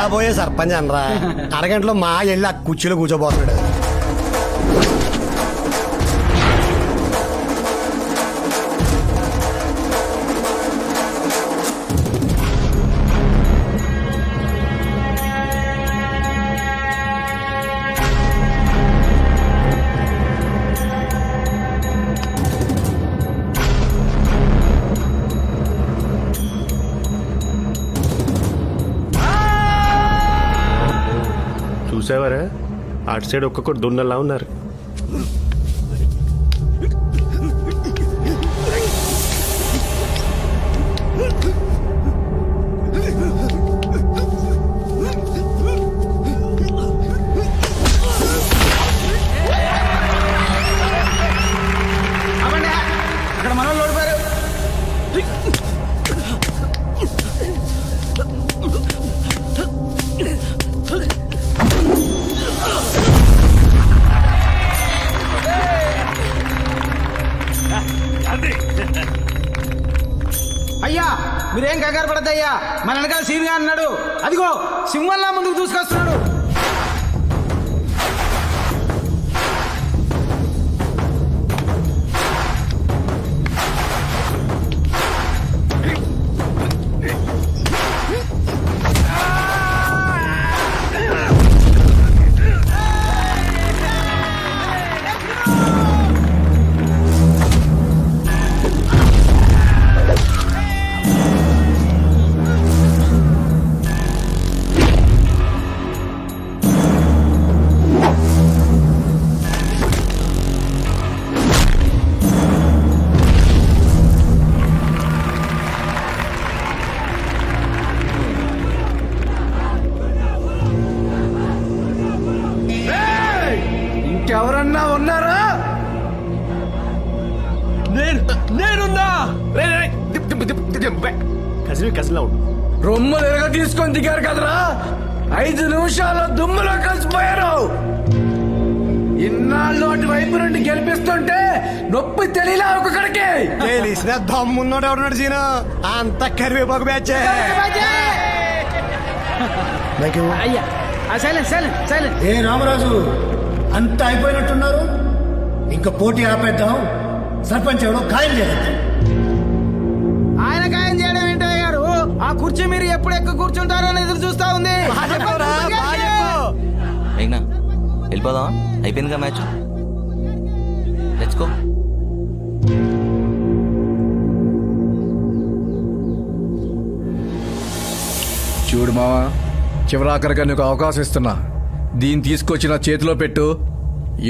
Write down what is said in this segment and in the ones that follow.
కాబోయే సర్పంచ్ అనరా. అరగంటలో మా వెళ్ళి ఆ కుర్చీలో కూర్చోబోతున్నాడు. చూసావరా అటు సైడ్ ఒక్కొక్కటి దున్నలా ఉన్నారు. అక్కడ మన వాళ్ళు ఓడిపోయారు. అయ్యా మీరేం కంగారు పడద్దయ్యా, మన వెనకాల సీన్గా అన్నాడు. అదిగో సింహంలా ముందుకు దూసుకొస్తున్నాడు. ఇంకెవరన్నా ఉన్నారా? నేనున్నా. కసిలా ఉండు. రొమ్మలు ఎరగ తీసుకొని దిగారు కదరా, 5 నిమిషాల్లో దుమ్ములో కలిసిపోయారు. ఇన్నాళ్ళు అటువైపు నుండి గెలిపిస్తుంటే నొప్పి తెలియలా ఒక్కొక్కడికి. తెలిసిన దమ్మున్నోడు ఎవరున్నాడు సీను, అంత కరివేపాకు బ్యాచ్. అయ్యా సైలెంట్. ఏ రామరాజు, అంతా అయిపోయినట్టున్నారు. ఇంకా పోటీ ఆపేద్దాం. సర్పంచ్ ఎవడో ఖాయం చేయలేదు. ఆయన ఖాయం చేయడం ఏంటో గారు, ఆ కుర్చీ మీరు ఎప్పుడు ఎక్కువ కూర్చుంటారో అని ఎదురు చూస్తా ఉంది. అయినా వెళ్ళిపోదామా? అయిపోయిందిగా మ్యాచ్, లెట్స్ గో. చూడు మావా, చివరాఖరిగా నీకు అవకాశం ఇస్తున్నా. దీన్ని తీసుకొచ్చి నా చేతిలో పెట్టు.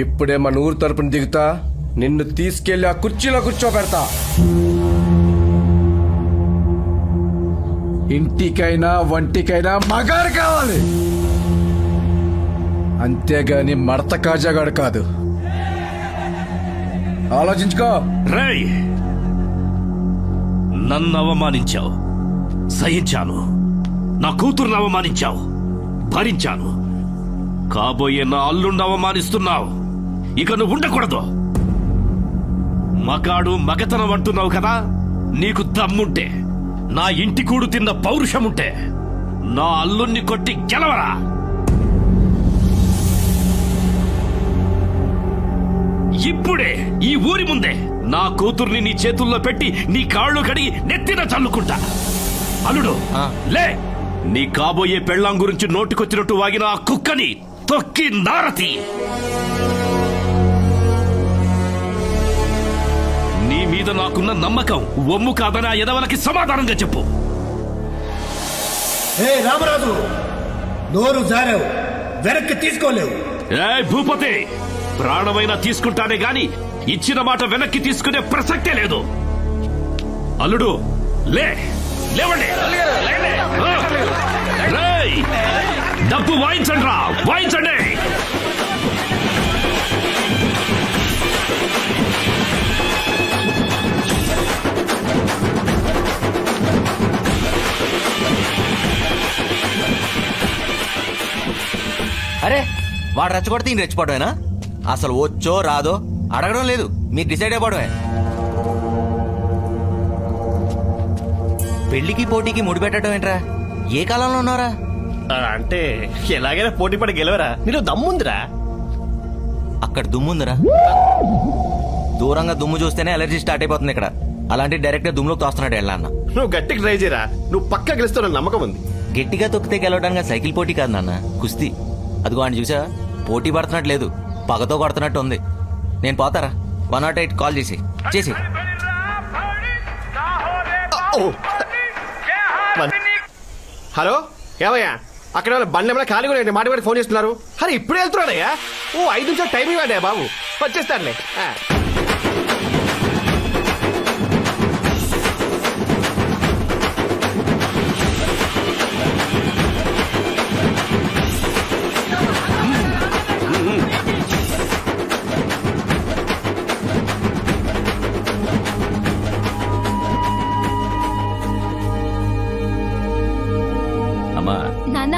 ఇప్పుడే మన ఊరు తరపున దిగుతా, నిన్ను తీసుకెళ్లి ఆ కుర్చీలో కూర్చోబెడతా. ఇంటికైనా వంటికైనా మగారు కావాలి, అంతేగాని మడత కాజాగాడు కాదు. ఆలోచించుకో. రేయ్, నన్ను అవమానించావు, సహించాను. నా కూతురుని అవమానించావు, భరించాను. కాబోయే నా అల్లుండి అవమానిస్తున్నావు. ఇక నువ్వు ఉండకూడదు. మగాడు మగతనం అంటున్నావు కదా, నీకు దమ్ముంటే, నా ఇంటి కూడు తిన్న పౌరుషముంటే నా అల్లుణ్ణి కొట్టి గెలవరా. ఇప్పుడే ఈ ఊరి ముందే నా కూతుర్ని నీ చేతుల్లో పెట్టి నీ కాళ్ళు కడిగి నెత్తిన చల్లుకుంటా. అల్లుడు లే, నీ కాబోయే పెళ్ళాం గురించి నోటికొచ్చినట్టు వాగిన ఆ కుక్కని తొక్కి నారతి. నీ మీద నాకున్న నమ్మకం ఒమ్ము కాదని ఆ ఎదవలకి సమాధానంగా చెప్పు. ఏ రామరాజు, నోరు జారావు, వెనక్కి తీసుకోలేవు. ఏ భూపతి, ప్రాణమైనా తీసుకుంటానే గాని ఇచ్చిన మాట వెనక్కి తీసుకునే ప్రసక్తే లేదు. అల్లుడు లే, లేవండి. రేయ్, డబ్బు వాయించండి రా, వాయించండి. అరే, వాడు రెచ్చగొడితే ఈయన రెచ్చిపోవడమేనా? అసలు వచ్చో రాదో అడగడం లేదు, మీరు డిసైడ్ అయిపోవడమే. పెళ్లికి పోటీకి ముడిపెట్టడం ఏంట్రా? ఏ కాలంలో ఉన్నారా? అంటే ఎలాగైనా పోటీ పడి గెలవరా, నీలో దమ్ముందిరా. అక్కడ దుమ్ముందిరా, దూరంగా దుమ్ము చూస్తేనే అలర్జీ స్టార్ట్ అయిపోతుంది ఇక్కడ. అలాంటి డైరెక్ట్ గా దుమ్ములోకి తోస్తున్నాడు వెళ్ళా అన్న. నువ్వు గట్టిగా ట్రై చేయరా, నువ్వు పక్కా గెలుస్తావు నమ్మకం ఉంది. గట్టిగా తొక్కితే గెలవడానికి సైకిల్ పోటీ కాదు నాన్న, కుస్తీ. అదిగో ఆయన చూసా, పోటీ పడుతున్నట్టు లేదు, పగతో కొడుతున్నట్టు ఉంది. నేను పోతారా, 108 కాల్ చేసి హలో, ఏమయ్యా అక్కడ బండి ఏమైనా ఖాళీ కూడా మాట కూడా ఫోన్ చేస్తున్నారు. అరే ఇప్పుడే వెళ్తున్నాడయ్యా, 5 నిమిషాలు టైం ఇవ్వండి బాబు, వచ్చేస్తానులే. అమ్మా, నాన్న,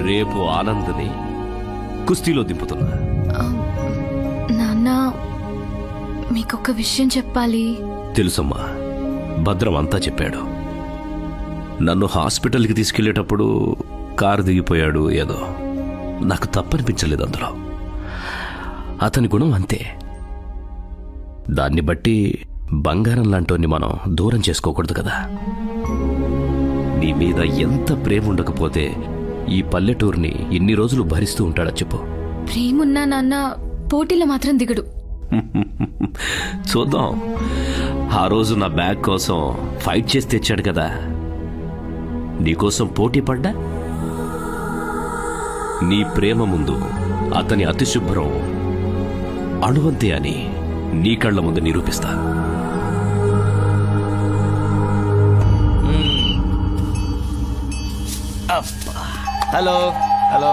రేపు ఆనందని కుస్తీలో దింపుతున్నా. నాన్న, మీకొక విషయం చెప్పాలి. తెలుసమ్మా, భద్రం అంతా చెప్పాడు. నన్ను హాస్పిటల్కి తీసుకెళ్లేటప్పుడు కారు దిగిపోయాడు ఏదో. నాకు తప్పనిపించలేదు అందులో. అతని గుణం అంతే. దాన్ని బట్టి బంగారం లాంటోని మనం దూరం చేసుకోకూడదు కదా. నీ మీద ఎంత ప్రేమ ఉండకపోతే ఈ పల్లెటూరిని ఇన్ని రోజులు భరిస్తూ ఉంటాడా చెప్పు. ప్రేమున్నా నాన్న పోటీలో మాత్రం దిగడు. చూద్దాం. ఆ రోజు నా బ్యాగ్ కోసం ఫైట్ చేసి తెచ్చాడు కదా, నీకోసం పోటీ పడ్డా. నీ ప్రేమ ముందు అతని అతిశుభ్రం అణువంతే అని నీ కళ్ళ ముందు నిరూపిస్తా. హలో హలో,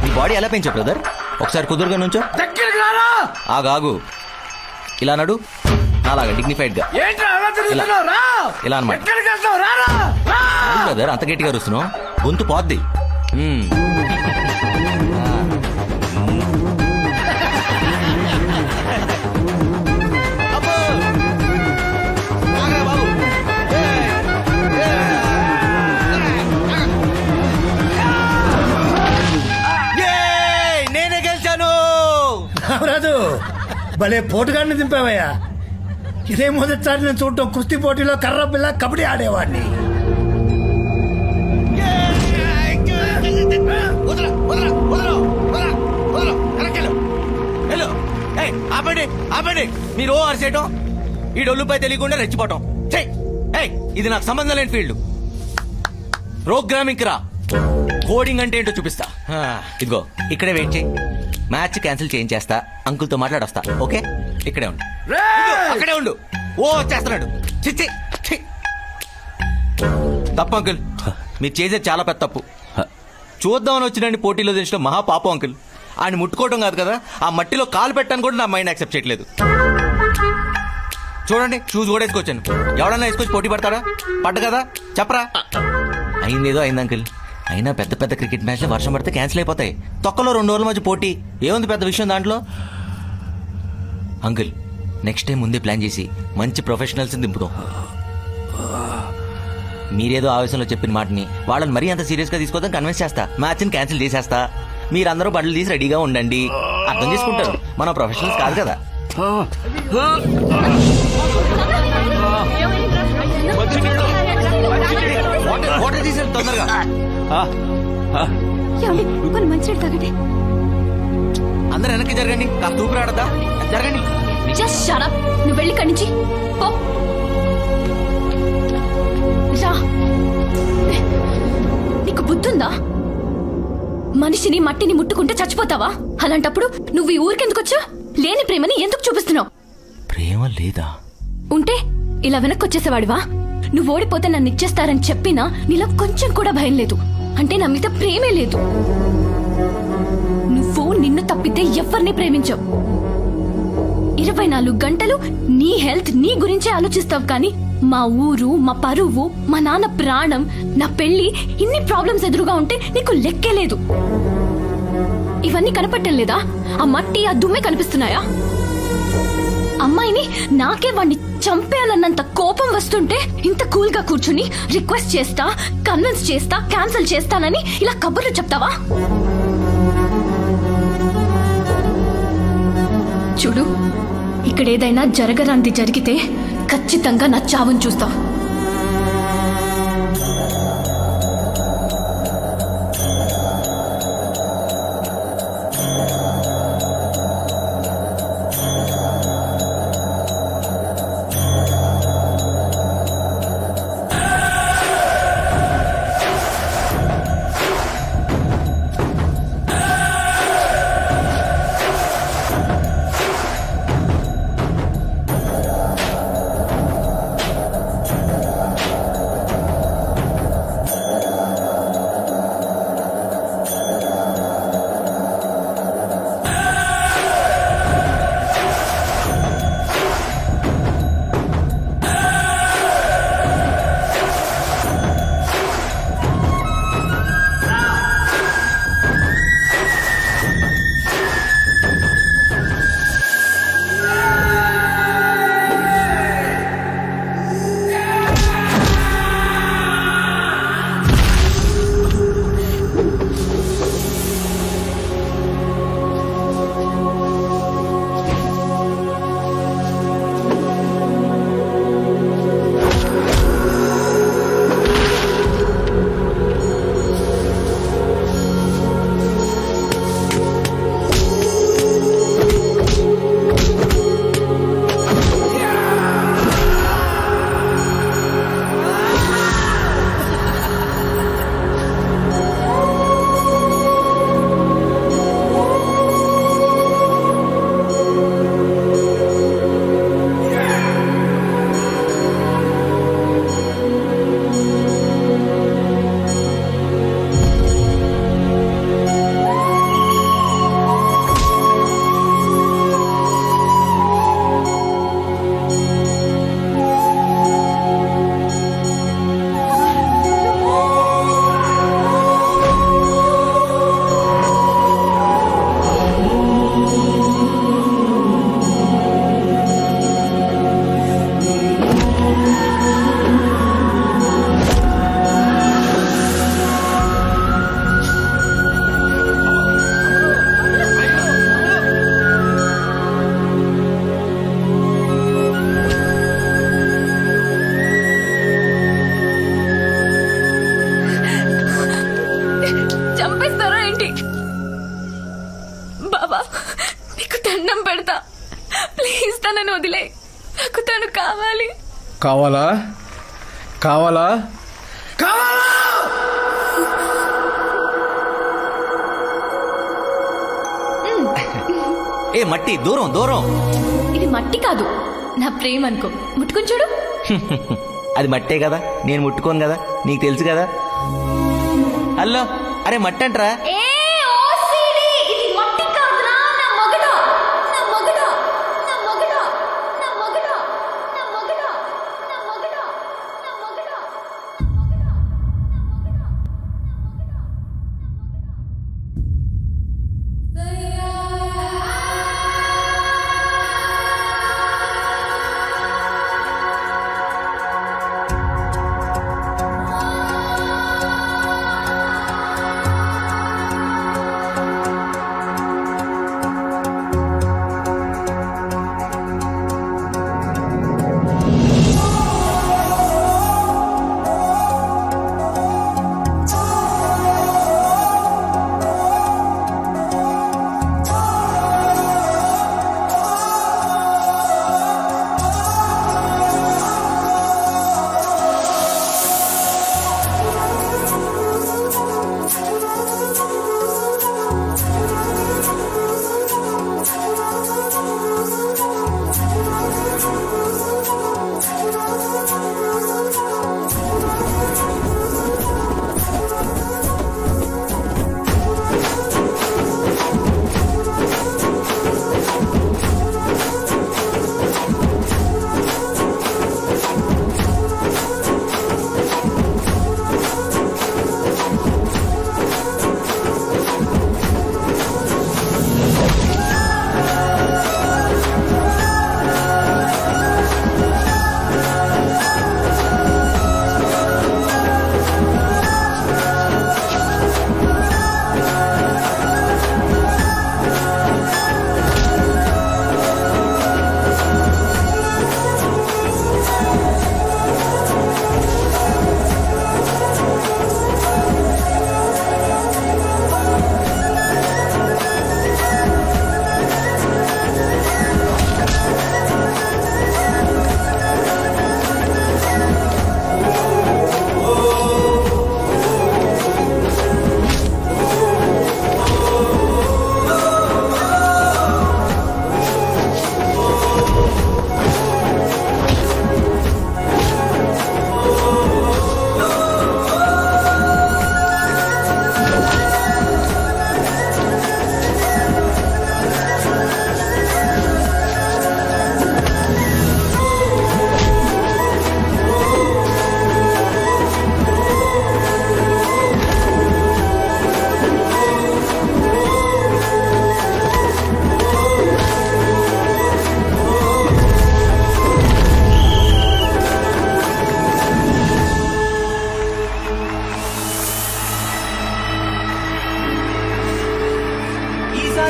నీ బాడీ ఎలా పెంచా బ్రదర్? ఒకసారి కుదురుగా నుంచో. ఆగాగు, ఇలా నడు, అలాగా డిగ్నిఫైడ్ గా. ఇలా అన్నమాట బ్రదర్. అంత గట్టిగా రుస్తున్నావు, గొంతు పోద్ది. నేనే గెలిచాను. రాదు, భలే పోటుగాడిని దింపావయ్యా. ఇదే మొదటిసారి నేను చూడటం. కుస్తీ పోటీలో కర్ర పిల్ల కబడ్డీ ఆడేవాడిని. ఆపండి ఆపండి, మీరు అరిసేయటం, ఈ డొల్లుపై తెలియకుండా రెచ్చిపోవటం. ఇది నాకు సంబంధం లేని ఫీల్డ్. ప్రోగ్రామింగ్ రా, కోడింగ్ అంటే ఏంటో చూపిస్తా. ఇదిగో ఇక్కడే వెయిట్ చేయి, మ్యాచ్ క్యాన్సిల్ చేయించేస్తా, అంకుల్తో మాట్లాడొస్తా. ఓకే, ఇక్కడే ఉండు, అక్కడే ఉండు. ఓ చేస్తున్నాడు. చిచ్చి, తప్పు అంకుల్, మీరు చేసేది చాలా పెద్ద తప్పు. చూద్దామని వచ్చినండి పోటీలో తెచ్చడం మహా పాపం అంకుల్. ఆయన ముట్టుకోవటం కాదు కదా, ఆ మట్టిలో కాలు పెట్టాను కూడా నా మైండ్ యాక్సెప్ట్ చేయట్లేదు. చూడండి, షూస్ కూడా వేసుకొచ్చాను. ఎవడన్నా వేసుకొచ్చి పోటీ పడతాడా? పడ్డ కదా, చెప్పరా. అయిందేదో అయింది అంకుల్. అయినా పెద్ద పెద్ద క్రికెట్ మ్యాచ్లు వర్షం పడితే క్యాన్సిల్ అయిపోతాయి. తొక్కలో 2 రోజుల మధ్య పోటీ ఏముంది పెద్ద విషయం దాంట్లో? అంకుల్, నెక్స్ట్ టైం ముందే ప్లాన్ చేసి మంచి ప్రొఫెషనల్స్ దింపుతాం. మీరేదో ఆవేశంలో చెప్పిన మాటని వాళ్ళని మరీ అంత సీరియస్ గా తీసుకోవద్దని కన్విన్స్ చేస్తా. మ్యాచ్ ని క్యాన్సిల్ చేసేస్తా. మీరందరూ బట్టలు తీసి రెడీగా ఉండండి. అర్థం చేసుకుంటారు, మనం ప్రొఫెషనల్స్ కాదు కదా. వాటర్ తీసి తొందరగా. మంచి తాగండి. అందరు వెనక్కి జరగండి, కాస్త ఊపిరి ఆడద్దా, జరగండి. Just shut up. నువ్వు వెళ్ళి ఇక్కడి నుంచి పో. రా, నీకు బుద్ధుందా? మనిషిని మట్టిని ముట్టుకుంటే చచ్చిపోతావా? అలాంటప్పుడు నువ్వు ఈ ఊరికెందుకు వచ్చా? లేని ప్రేమని ఎందుకు చూపిస్తున్నావు? ప్రేమ లేదా? ఉంటే ఇలా వెనక్కొచ్చేసేవాడివా? నువ్వు ఓడిపోతే నన్ను ఇచ్చేస్తారని చెప్పినా నీలో కొంచెం కూడా భయం లేదు. అంటే నా మీద ప్రేమే లేదు. నువ్వు నిన్ను తప్పితే ఎవరిని ప్రేమించవు. 24 గంటలు నీ హెల్త్, నీ గురించే ఆలోచిస్తావు. కానీ మా ఊరు, మా పరువు, మా నాన్న ప్రాణం, నా పెళ్లి, ఇన్ని ప్రాబ్లమ్స్ ఎదురుగా ఉంటే నీకు లెక్కే లేదు. ఇవన్నీ కనపట్టం లేదా? ఆ మట్టి, ఆ దుమ్మే కనిపిస్తున్నాయా? అమ్మాయిని నాకే వాడిని చంపేయాలన్నంత కోపం వస్తుంటే ఇంత కూల్ గా కూర్చుని రిక్వెస్ట్ చేస్తా, కన్విన్స్ చేస్తా, క్యాన్సిల్ చేస్తానని ఇలా కబుర్లు చెప్తావా? చూడు, ఇక్కడ ఏదైనా జరగరాంది జరిగితే ఖచ్చితంగా నా చావును చూస్తావు. వదిలే, నాకు తను కావాలి. కావాలా కావాలా ఏ మట్టి దూరం దూరం. ఇది మట్టి కాదు, నా ప్రేమ అనుకో. ముట్టుకొని చూడు. అది మట్టే కదా, నేను ముట్టుకోను కదా, నీకు తెలుసు కదా. హలో, అరే మట్టి అంటరా.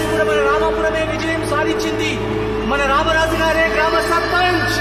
ఈసారి కూడా మన రామాపురమే విజయం సాధించింది. మన రామరాజు గారే గ్రామ సర్పంచ్.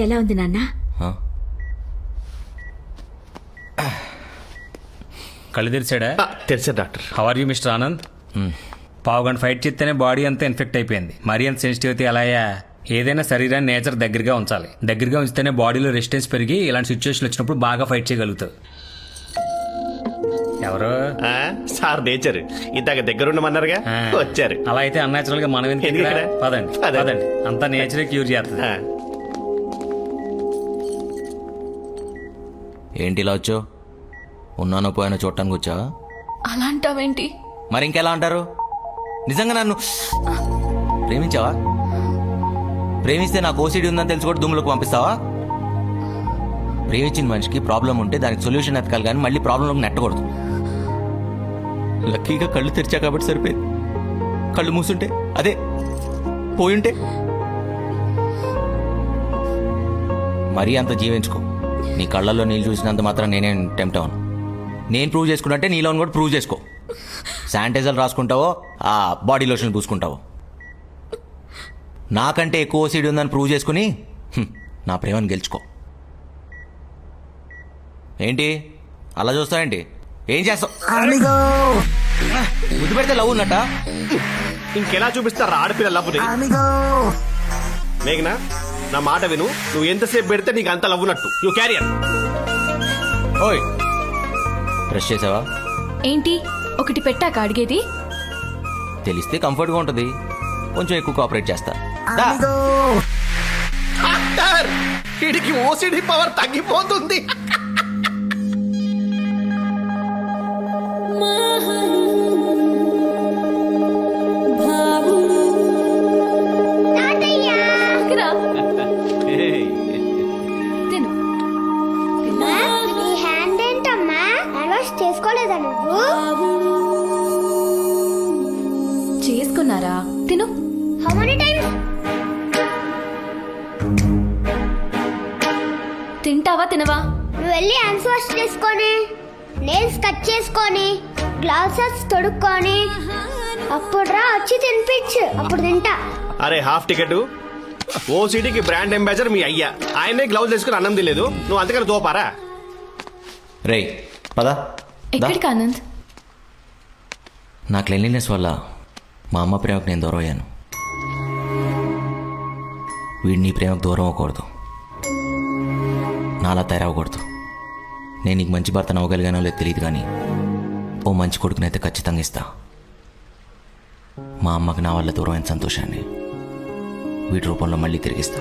ఎలా ఉంది నాన్న? కళ్ళు తెరిచాడా? తెలుసా doctor? How are you mister Anand? పావుగంట ఫైట్ చేస్తేనే బాడీ అంతా ఇన్ఫెక్ట్ అయిపోయింది. మరీ అంత సెన్సిటివిటీ అలాయా? ఏదైనా శరీరాన్ని నేచర్ దగ్గరగా ఉంచాలి. దగ్గరగా ఉంచితేనే బాడీలో రెసిస్టెన్స్ పెరిగి ఇలాంటి సిచ్యువేషన్ వచ్చినప్పుడు బాగా ఫైట్ చేయగలుగుతావు. ఎవరు? సార్ నేచర్ ఇందాక దగ్గరుండమన్నారుగా, వచ్చారు. అలా అయితే అన్యాచురల్ గా మనం ఎందుకు ఎందుకు ఇక్కడ? ఇక్కడ? పదండి పదండి. పదండి, అంతా నేచరే క్యూర్ చేస్తుంది. ఏంటి ఇలా వచ్చావు? ఉన్నానో పోయానో చూడటానికి వచ్చావా? అలా అంటావేంటి? మరి ఇంకెలా అంటారు? నిజంగా నన్ను ప్రేమించావా? ప్రేమిస్తే నాకు ఓసిడి ఉందని తెలిసి కూడా దుమ్ములకు పంపిస్తావా? ప్రేమించిన మనిషికి ప్రాబ్లం ఉంటే దానికి సొల్యూషన్ ఎతకాలి కానీ మళ్ళీ ప్రాబ్లంలోకి నెట్టకూడదు. లక్కీగా కళ్ళు తెరిచా కాబట్టి సరిపోయింది. కళ్ళు మూసుంటే అదే పోయుంటే మరీ అంత జీవించుకో. నీ కళ్ళల్లో నీళ్ళు చూసినంత మాత్రం నేనేం టెంప్ట్ అవును. నేను ప్రూవ్ చేసుకున్నట్టే నీలో కూడా ప్రూవ్ చేసుకో. శానిటైజర్ రాసుకుంటావో ఆ బాడీ లోషన్ పూసుకుంటావో. నాకంటే ఎక్కువ ఓసిడి ఉందని ప్రూవ్ చేసుకుని నా ప్రేమను గెలుచుకో. ఏంటి అలా చూస్తావేంటి? ఏం చేస్తావు? ముద్దు పెడితే లవ్ ఉన్నట్ట? ఇంకెలా చూపిస్తారా ఆడపిల్ల లవ్వుని? మేఘనా, నా మాట విను. నువ్వు ఎంతసేపు పెడితే నీకు అంత లవ్వునట్టు. You carrier. ఓయ్, బ్రష్ చేసావా? ఏంటి ఒకటి పెట్టాక అడిగేది? తెలిస్తే కంఫర్ట్గా ఉంటుంది. కొంచెం ఎక్కువ కోఆపరేట్ చేస్తా. దా. డాక్టర్, వీడికి ఓసిడి పవర్ తగ్గిపోతుంది. రా. తిను. నీ హ్యాండ్ ఏంటమ్మా? హ్యాండ్ వాష్ చేసుకోలేదా నువ్వు? చేసుకున్నారా? తిను. How many times? తింటావా తినవా? నువ్వు వెళ్ళి హ్యాండ్స్ వాష్ చేసుకొని, నెయిల్స్ కట్ చేసుకొని, గ్లౌసెస్ తొడుక్కొని అప్పుడు రా వచ్చి తినిపించు. అప్పుడు తింటా. అరే హాఫ్ టికెట్. ఓసిడికి బ్రాండ్ అంబాసిడర్ మీ అయ్యా. ఆయనే గ్లౌజ్ వేసుకుని అన్నం తినలేదు. నువ్వు అంతకన్నా తోపారా? రేయ్ పదా. ఎక్కడికి ఆనంద్? నా క్లెన్లీనెస్ వల్ల మా అమ్మ ప్రేమకు నేను దూరం అయ్యాను. వీడు నీ ప్రేమకు దూరం అవ్వకూడదు. నాలా తయారవ్వకూడదు. నేను నీకు మంచి భర్తను అవ్వగలిగానో లేదు తెలియదు కానీ ఓ మంచి కొడుకునైతే ఖచ్చితంగా ఇస్తా. మా అమ్మకి నా వల్ల దూరమైన సంతోషాన్ని వీటి రూపంలో మళ్ళీ తిరిగిస్తా.